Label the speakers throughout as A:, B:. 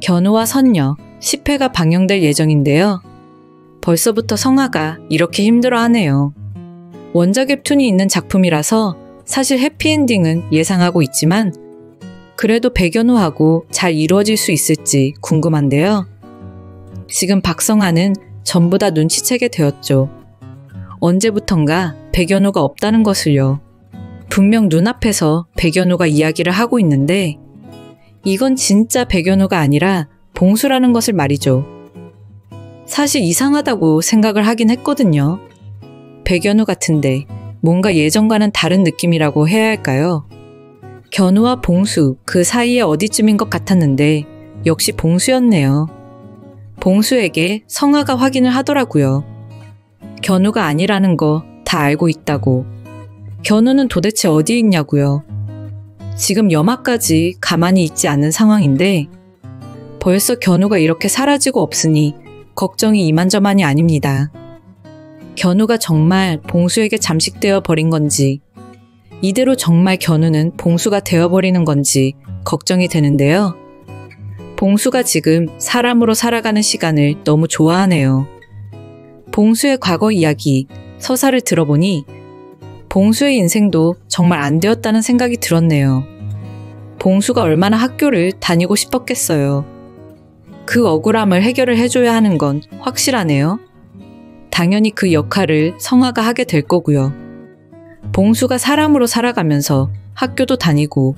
A: 견우와 선녀 10회가 방영될 예정인데요. 벌써부터 성아가 이렇게 힘들어하네요. 원작 웹툰이 있는 작품이라서 사실 해피엔딩은 예상하고 있지만 그래도 백연우하고 잘 이루어질 수 있을지 궁금한데요. 지금 박성아는 전부 다 눈치채게 되었죠. 언제부턴가 백연우가 없다는 것을요. 분명 눈앞에서 백연우가 이야기를 하고 있는데 이건 진짜 백연우가 아니라 봉수라는 것을 말이죠. 사실 이상하다고 생각을 하긴 했거든요. 백연우 같은데 뭔가 예전과는 다른 느낌이라고 해야 할까요? 견우와 봉수 그 사이에 어디쯤인 것 같았는데 역시 봉수였네요. 봉수에게 성아가 확인을 하더라고요. 견우가 아니라는 거 다 알고 있다고. 견우는 도대체 어디에 있냐고요. 지금 염화까지 가만히 있지 않은 상황인데 벌써 견우가 이렇게 사라지고 없으니 걱정이 이만저만이 아닙니다. 견우가 정말 봉수에게 잠식되어 버린 건지 이대로 정말 견우는 봉수가 되어버리는 건지 걱정이 되는데요. 봉수가 지금 사람으로 살아가는 시간을 너무 좋아하네요. 봉수의 과거 이야기, 서사를 들어보니 봉수의 인생도 정말 안 되었다는 생각이 들었네요. 봉수가 얼마나 학교를 다니고 싶었겠어요. 그 억울함을 해결을 해줘야 하는 건 확실하네요. 당연히 그 역할을 성아가 하게 될 거고요. 봉수가 사람으로 살아가면서 학교도 다니고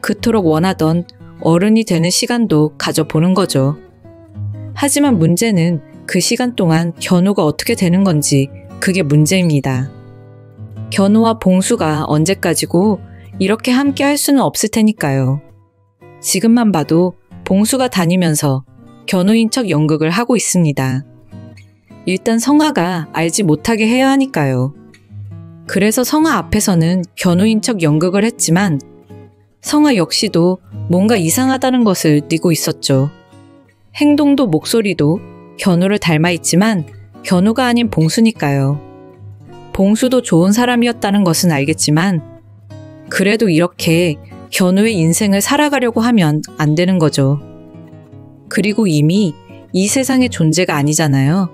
A: 그토록 원하던 어른이 되는 시간도 가져보는 거죠. 하지만 문제는 그 시간 동안 견우가 어떻게 되는 건지 그게 문제입니다. 견우와 봉수가 언제까지고 이렇게 함께 할 수는 없을 테니까요. 지금만 봐도 봉수가 다니면서 견우인 척 연극을 하고 있습니다. 일단 성아가 알지 못하게 해야 하니까요. 그래서 성아 앞에서는 견우인 척 연극을 했지만 성아 역시도 뭔가 이상하다는 것을 띠고 있었죠. 행동도 목소리도 견우를 닮아 있지만 견우가 아닌 봉수니까요. 봉수도 좋은 사람이었다는 것은 알겠지만 그래도 이렇게 견우의 인생을 살아가려고 하면 안 되는 거죠. 그리고 이미 이 세상의 존재가 아니잖아요.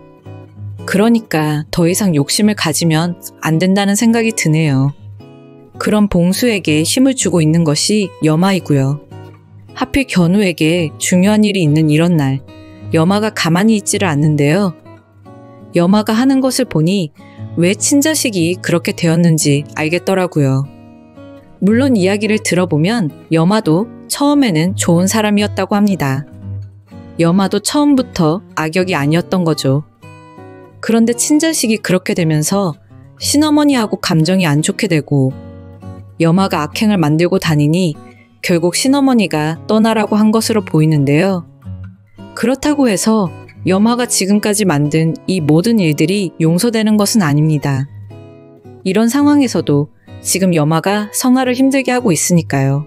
A: 그러니까 더 이상 욕심을 가지면 안 된다는 생각이 드네요. 그런 봉수에게 힘을 주고 있는 것이 염화이고요. 하필 견우에게 중요한 일이 있는 이런 날, 염화가 가만히 있지를 않는데요. 염화가 하는 것을 보니 왜 친자식이 그렇게 되었는지 알겠더라고요. 물론 이야기를 들어보면 염화도 처음에는 좋은 사람이었다고 합니다. 염화도 처음부터 악역이 아니었던 거죠. 그런데 친자식이 그렇게 되면서 신어머니하고 감정이 안 좋게 되고 염화가 악행을 만들고 다니니 결국 신어머니가 떠나라고 한 것으로 보이는데요. 그렇다고 해서 염화가 지금까지 만든 이 모든 일들이 용서되는 것은 아닙니다. 이런 상황에서도 지금 염화가 성아를 힘들게 하고 있으니까요.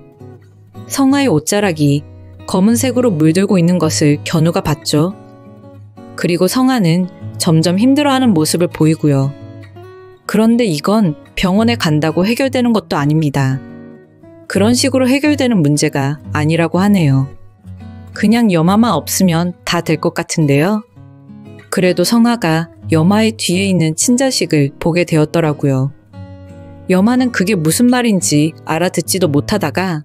A: 성아의 옷자락이 검은색으로 물들고 있는 것을 견우가 봤죠. 그리고 성아는 점점 힘들어하는 모습을 보이고요. 그런데 이건 병원에 간다고 해결되는 것도 아닙니다. 그런 식으로 해결되는 문제가 아니라고 하네요. 그냥 염화만 없으면 다 될 것 같은데요. 그래도 성아가 염화의 뒤에 있는 친자식을 보게 되었더라고요. 염화는 그게 무슨 말인지 알아듣지도 못하다가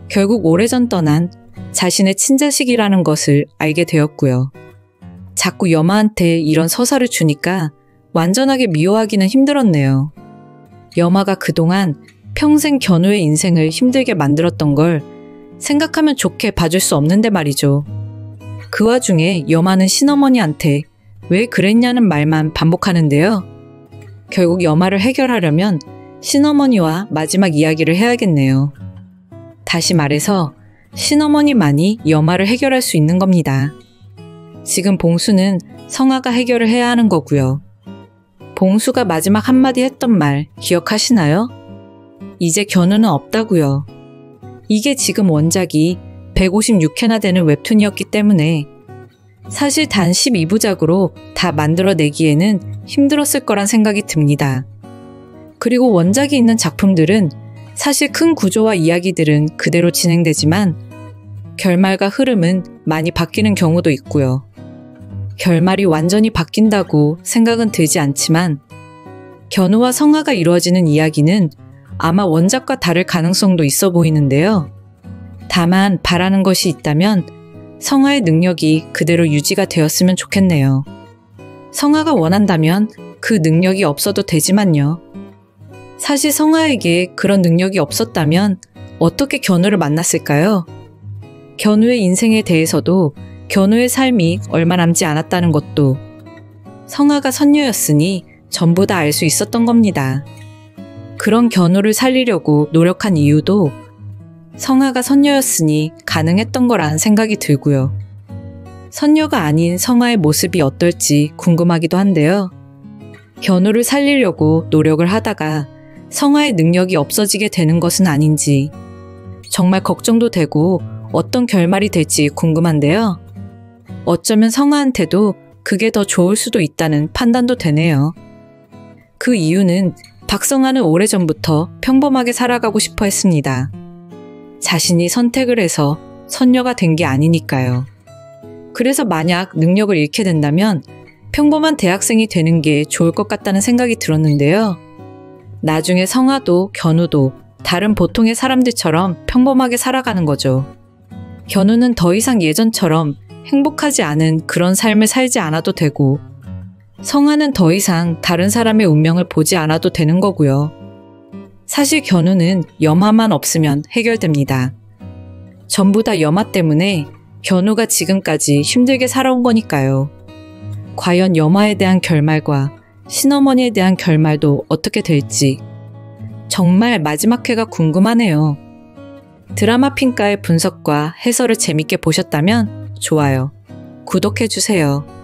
A: 결국 오래전 떠난 자신의 친자식이라는 것을 알게 되었고요. 자꾸 염화한테 이런 서사를 주니까 완전하게 미워하기는 힘들었네요. 염화가 그동안 평생 견우의 인생을 힘들게 만들었던 걸 생각하면 좋게 봐줄 수 없는데 말이죠. 그 와중에 염화는 신어머니한테 왜 그랬냐는 말만 반복하는데요. 결국 염화를 해결하려면 신어머니와 마지막 이야기를 해야겠네요. 다시 말해서 신어머니만이 염화를 해결할 수 있는 겁니다. 지금 봉수는 성아가 해결을 해야 하는 거고요. 봉수가 마지막 한마디 했던 말 기억하시나요? 이제 견우는 없다고요. 이게 지금 원작이 156회나 되는 웹툰이었기 때문에 사실 단 12부작으로 다 만들어내기에는 힘들었을 거란 생각이 듭니다. 그리고 원작이 있는 작품들은 사실 큰 구조와 이야기들은 그대로 진행되지만 결말과 흐름은 많이 바뀌는 경우도 있고요. 결말이 완전히 바뀐다고 생각은 들지 않지만 견우와 성화가 이루어지는 이야기는 아마 원작과 다를 가능성도 있어 보이는데요. 다만 바라는 것이 있다면 성화의 능력이 그대로 유지가 되었으면 좋겠네요. 성화가 원한다면 그 능력이 없어도 되지만요. 사실 성화에게 그런 능력이 없었다면 어떻게 견우를 만났을까요? 견우의 인생에 대해서도 견우의 삶이 얼마 남지 않았다는 것도 성화가 선녀였으니 전부 다 알 수 있었던 겁니다. 그런 견우를 살리려고 노력한 이유도 성화가 선녀였으니 가능했던 거란 생각이 들고요. 선녀가 아닌 성화의 모습이 어떨지 궁금하기도 한데요. 견우를 살리려고 노력을 하다가 성화의 능력이 없어지게 되는 것은 아닌지 정말 걱정도 되고 어떤 결말이 될지 궁금한데요. 어쩌면 성화한테도 그게 더 좋을 수도 있다는 판단도 되네요. 그 이유는 박성화는 오래전부터 평범하게 살아가고 싶어 했습니다. 자신이 선택을 해서 선녀가 된 게 아니니까요. 그래서 만약 능력을 잃게 된다면 평범한 대학생이 되는 게 좋을 것 같다는 생각이 들었는데요. 나중에 성화도 견우도 다른 보통의 사람들처럼 평범하게 살아가는 거죠. 견우는 더 이상 예전처럼 행복하지 않은 그런 삶을 살지 않아도 되고 성화는 더 이상 다른 사람의 운명을 보지 않아도 되는 거고요. 사실 견우는 염화만 없으면 해결됩니다. 전부 다 염화 때문에 견우가 지금까지 힘들게 살아온 거니까요. 과연 염화에 대한 결말과 신어머니에 대한 결말도 어떻게 될지 정말 마지막 회가 궁금하네요. 드라마 핑가의 분석과 해설을 재밌게 보셨다면 좋아요, 구독해주세요.